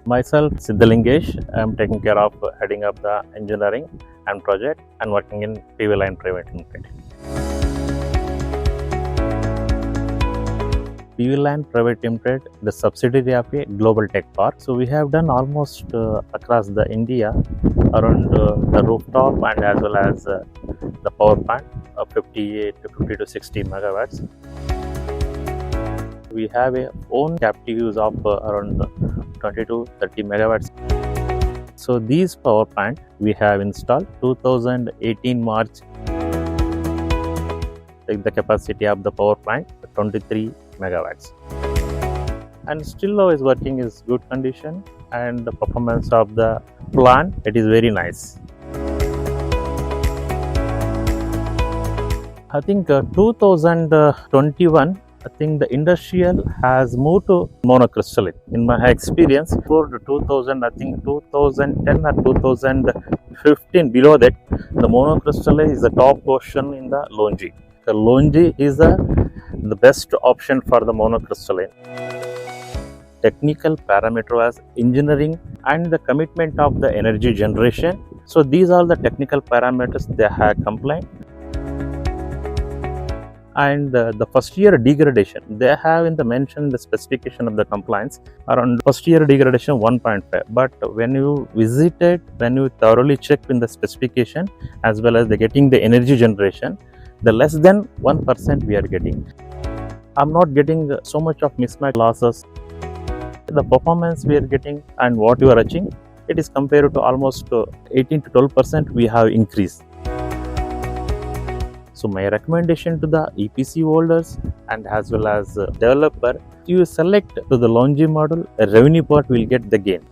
Myself, Lingesh. I am taking care of heading up the engineering and project and working in Line Pvt. Line Pvt, the subsidiary of a global tech park. So we have done almost across the India around the rooftop and as well as the power plant of 50 to 60 megawatts. We have a own captive use of around 20 to 30 megawatts. So these power plant we have installed 2018 March. The capacity of the power plant 23 megawatts, and still now is working is good condition, and the performance of the plant it is very nice. I think 2021 I think the industrial has moved to monocrystalline. In my experience, before 2000, I think 2010 or 2015, below that, the monocrystalline is the top portion in the Longi. The Longi is the best option for the monocrystalline. Technical parameter as engineering and the commitment of the energy generation. So these are the technical parameters they have compliant. And the first year degradation they have in the mention the specification of the compliance around first year degradation 1.5, but when you visit it, when you thoroughly check in the specification as well as the getting the energy generation, the less than 1% we are getting. I'm not getting so much of mismatch losses. The performance we are getting and what you are achieving, it is compared to almost 18 to 12% we have increased. So my recommendation to the EPC holders and as well as developer, you select to the Longi model, a revenue part will get the gain.